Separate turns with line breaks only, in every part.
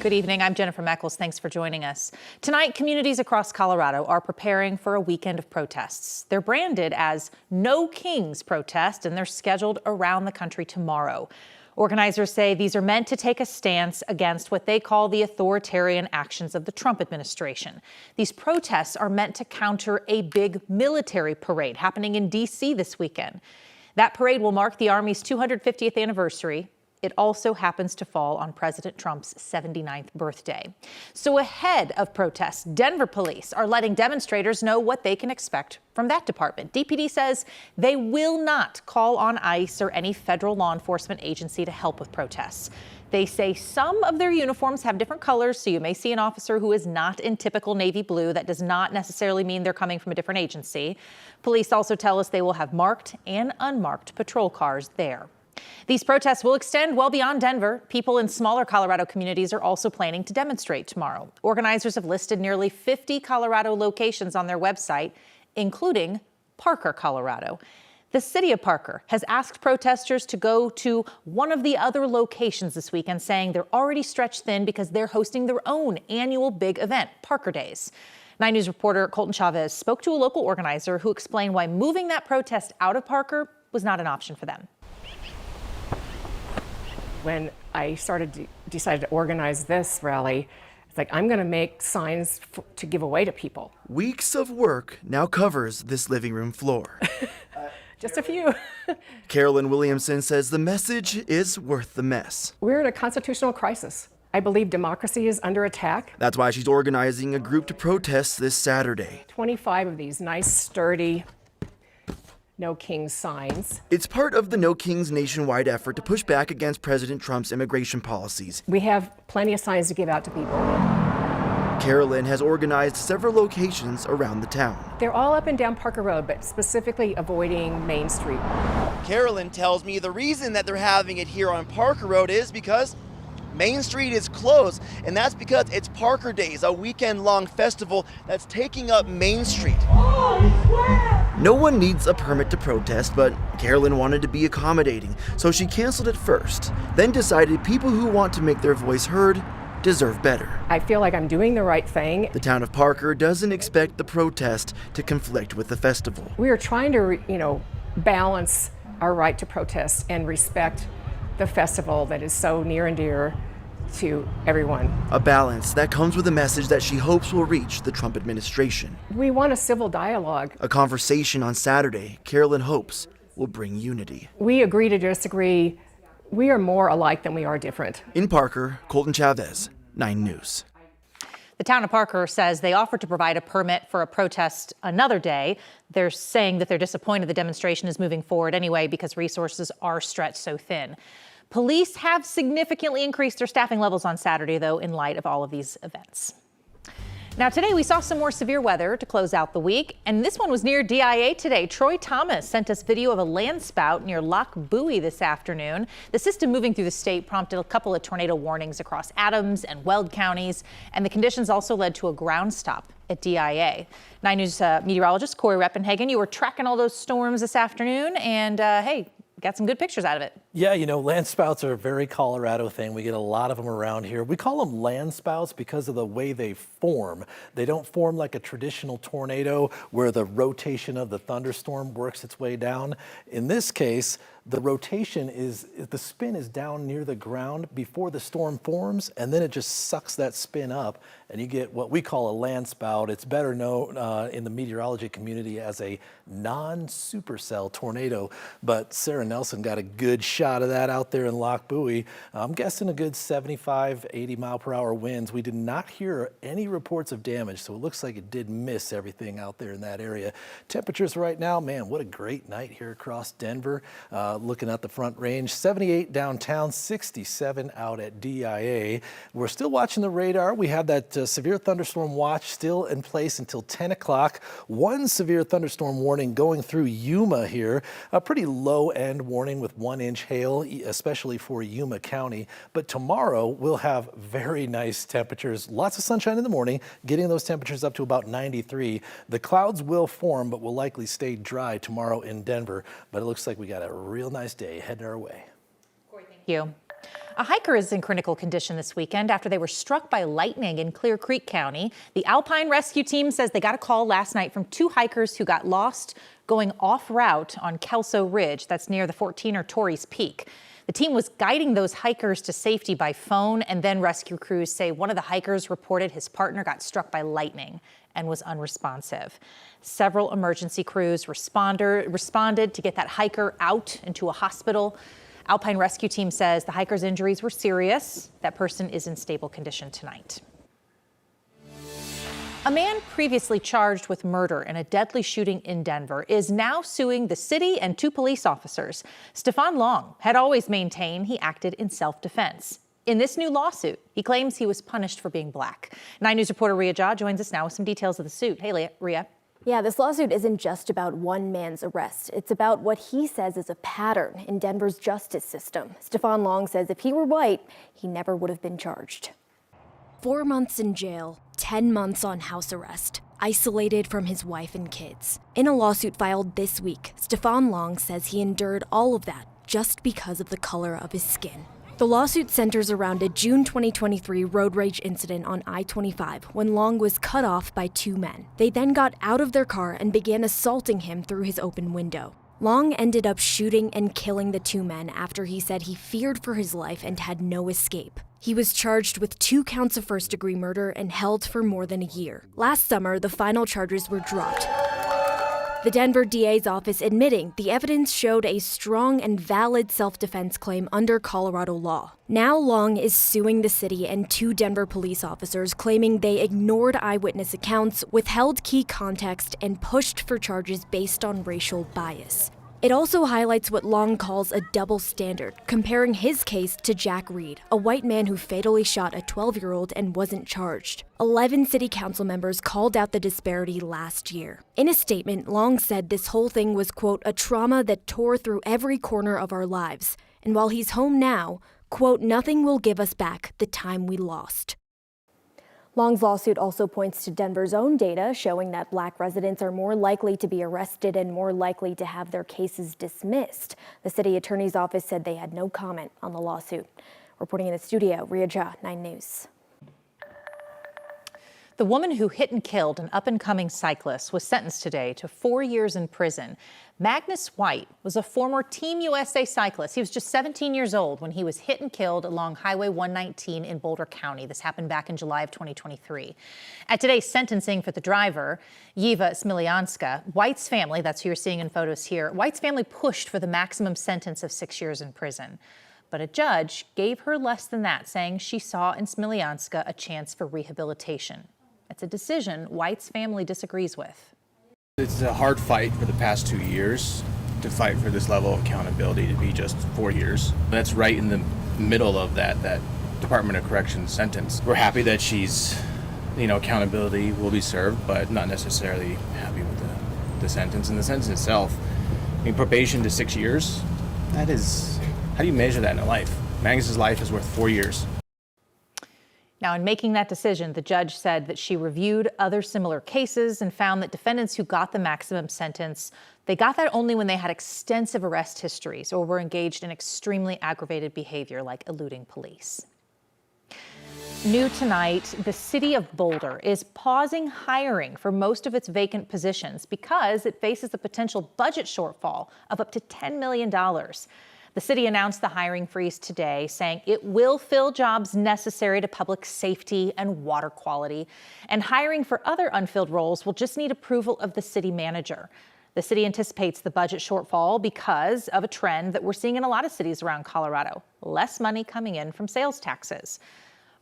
Good evening. I'm Jennifer Meckles. Thanks for joining us. Tonight, communities across Colorado are preparing for a weekend of protests. They're branded as No Kings protest, and they're scheduled around the country tomorrow. Organizers say these are meant to take a stance against what they call the authoritarian actions of the Trump administration. These protests are meant to counter a big military parade happening in D.C. this weekend. That parade will mark the Army's 250th anniversary. It also happens to fall on President Trump's 79th birthday. So ahead of protests, Denver police are letting demonstrators know what they can expect from that department. DPD says they will not call on ICE or any federal law enforcement agency to help with protests. They say some of their uniforms have different colors, so you may see an officer who is not in typical navy blue. That does not necessarily mean they're coming from a different agency. Police also tell us they will have marked and unmarked patrol cars there. These protests will extend well beyond Denver. People in smaller Colorado communities are also planning to demonstrate tomorrow. Organizers have listed nearly 50 Colorado locations on their website, including Parker, Colorado. The city of Parker has asked protesters to go to one of the other locations this weekend, saying they're already stretched thin because they're hosting their own annual big event, Parker Days. 9 News reporter Colton Chavez spoke to a local organizer who explained why moving that protest out of Parker was not an option for them.
When I decided to organize this rally, it's like, I'm going to make signs to give away to people.
Weeks of work now covers this living room floor.
Just a few.
Carolyn Williamson says the message is worth the mess.
We're in a constitutional crisis. I believe democracy is under attack.
That's why she's organizing a group to protest this Saturday.
25 of these nice, sturdy No Kings signs.
It's part of the No Kings nationwide effort to push back against President Trump's immigration policies.
We have plenty of signs to give out to people.
Carolyn has organized several locations around the town.
They're all up and down Parker Road, but specifically avoiding Main Street.
Carolyn tells me the reason that they're having it here on Parker Road is because Main Street is closed, and that's because it's Parker Days, a weekend-long festival that's taking up Main Street.
No one needs a permit to protest, but Carolyn wanted to be accommodating, so she canceled it first, then decided people who want to make their voice heard deserve better.
I feel like I'm doing the right thing.
The town of Parker doesn't expect the protest to conflict with the festival.
We are trying to, balance our right to protest and respect the festival that is so near and dear to everyone.
A balance that comes with a message that she hopes will reach the Trump administration.
We want a civil dialogue.
A conversation on Saturday Carolyn hopes will bring unity.
We agree to disagree. We are more alike than we are different.
In Parker, Colton Chavez, 9 News.
The town of Parker says they offered to provide a permit for a protest another day. They're saying that they're disappointed the demonstration is moving forward anyway because resources are stretched so thin. Police have significantly increased their staffing levels on Saturday, though, in light of all of these events. Now, today we saw some more severe weather to close out the week, and this one was near DIA today. Troy Thomas sent us video of a landspout near Loch Bowie this afternoon. The system moving through the state prompted a couple of tornado warnings across Adams and Weld counties, and the conditions also led to a ground stop at DIA. 9 News meteorologist Corey Reppenhagen, you were tracking all those storms this afternoon, and hey, got some good pictures out of it.
Yeah, landspouts are a very Colorado thing. We get a lot of them around here. We call them landspouts because of the way they form. They don't form like a traditional tornado where the rotation of the thunderstorm works its way down. In this case, the spin is down near the ground before the storm forms, and then it just sucks that spin up, and you get what we call a landspout. It's better known in the meteorology community as a non-supercell tornado, but Sarah Nelson got a good shot of that out there in Loch Bowie. I'm guessing a good 75, 80 mile per hour winds. We did not hear any reports of damage, so it looks like it did miss everything out there in that area. Temperatures right now, man, what a great night here across Denver. Looking at the Front Range, 78 downtown, 67 out at DIA. We're still watching the radar. We have that severe thunderstorm watch still in place until 10 o'clock. One severe thunderstorm warning going through Yuma here. A pretty low end warning with 1-inch hail, especially for Yuma County. But tomorrow we'll have very nice temperatures. Lots of sunshine in the morning, getting those temperatures up to about 93. The clouds will form, but will likely stay dry tomorrow in Denver. But it looks like we got a real nice day heading our way.
Corey, thank you. A hiker is in critical condition this weekend after they were struck by lightning in Clear Creek County. The Alpine Rescue Team says they got a call last night from 2 hikers who got lost going off route on Kelso Ridge. That's near the 14er Torrey's Peak. The team was guiding those hikers to safety by phone, and then rescue crews say one of the hikers reported his partner got struck by lightning and was unresponsive. Several emergency crews responded to get that hiker out into a hospital. Alpine Rescue Team says the hiker's injuries were serious. That person is in stable condition tonight. A man previously charged with murder in a deadly shooting in Denver is now suing the city and 2 police officers. Stefan Long had always maintained he acted in self-defense. In this new lawsuit, he claims he was punished for being black. 9 News reporter Ria Jha joins us now with some details of the suit. Hey, Ria.
Yeah, this lawsuit isn't just about one man's arrest. It's about what he says is a pattern in Denver's justice system. Stefan Long says if he were white, he never would have been charged.
4 months in jail, 10 months on house arrest, isolated from his wife and kids. In a lawsuit filed this week, Stefan Long says he endured all of that just because of the color of his skin. The lawsuit centers around a June 2023 road rage incident on I-25 when Long was cut off by 2 men. They then got out of their car and began assaulting him through his open window. Long ended up shooting and killing the 2 men after he said he feared for his life and had no escape. He was charged with 2 counts of first-degree murder and held for more than a year. Last summer, the final charges were dropped. The Denver DA's office admitting the evidence showed a strong and valid self-defense claim under Colorado law. Now Long is suing the city and 2 Denver police officers claiming they ignored eyewitness accounts, withheld key context, and pushed for charges based on racial bias. It also highlights what Long calls a double standard, comparing his case to Jack Reed, a white man who fatally shot a 12-year-old and wasn't charged. 11 city council members called out the disparity last year. In a statement, Long said this whole thing was, quote, a trauma that tore through every corner of our lives. And while he's home now, quote, nothing will give us back the time we lost.
Long's lawsuit also points to Denver's own data showing that black residents are more likely to be arrested and more likely to have their cases dismissed. The city attorney's office said they had no comment on the lawsuit. Reporting in the studio, Ria Jha, 9 News.
The woman who hit and killed an up-and-coming cyclist was sentenced today to 4 years in prison. Magnus White was a former Team USA cyclist. He was just 17 years old when he was hit and killed along Highway 119 in Boulder County. This happened back in July of 2023. At today's sentencing for the driver, Yiva Smiljanska, White's family, that's who you're seeing in photos here, White's family pushed for the maximum sentence of 6 years in prison. But a judge gave her less than that, saying she saw in Smiljanska a chance for rehabilitation. It's a decision White's family disagrees with.
It's a hard fight for the past 2 years to fight for this level of accountability to be just 4 years. That's right in the middle of that Department of Corrections sentence. We're happy that she's, accountability will be served, but not necessarily happy with the sentence. And the sentence itself, probation to 6 years, that is, how do you measure that in a life? Magnus's life is worth 4 years.
Now, in making that decision, the judge said that she reviewed other similar cases and found that defendants who got the maximum sentence, they got that only when they had extensive arrest histories or were engaged in extremely aggravated behavior like eluding police. New tonight, the city of Boulder is pausing hiring for most of its vacant positions because it faces a potential budget shortfall of up to $10 million. The city announced the hiring freeze today, saying it will fill jobs necessary to public safety and water quality. And hiring for other unfilled roles will just need approval of the city manager. The city anticipates the budget shortfall because of a trend that we're seeing in a lot of cities around Colorado, less money coming in from sales taxes.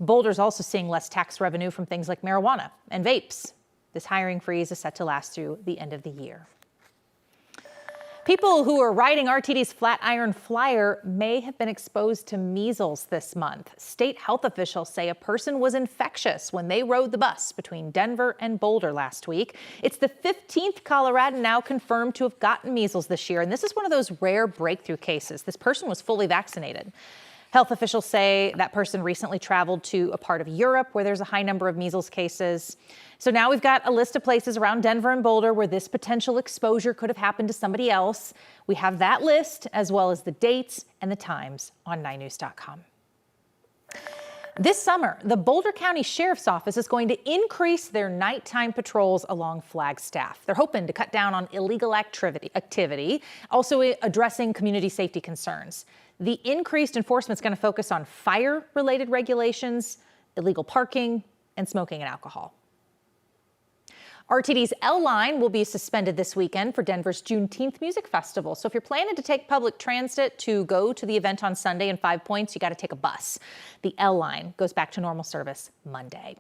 Boulder's also seeing less tax revenue from things like marijuana and vapes. This hiring freeze is set to last through the end of the year. People who are riding RTD's Flatiron Flyer may have been exposed to measles this month. State health officials say a person was infectious when they rode the bus between Denver and Boulder last week. It's the 15th Coloradan now confirmed to have gotten measles this year, and this is one of those rare breakthrough cases. This person was fully vaccinated. Health officials say that person recently traveled to a part of Europe where there's a high number of measles cases. So now we've got a list of places around Denver and Boulder where this potential exposure could have happened to somebody else. We have that list as well as the dates and the times on 9news.com. This summer, the Boulder County Sheriff's Office is going to increase their nighttime patrols along Flagstaff. They're hoping to cut down on illegal activity, also addressing community safety concerns. The increased enforcement is going to focus on fire-related regulations, illegal parking, and smoking and alcohol. RTD's L line will be suspended this weekend for Denver's Juneteenth Music Festival. So if you're planning to take public transit to go to the event on Sunday in 5 Points, you got to take a bus. The L line goes back to normal service Monday.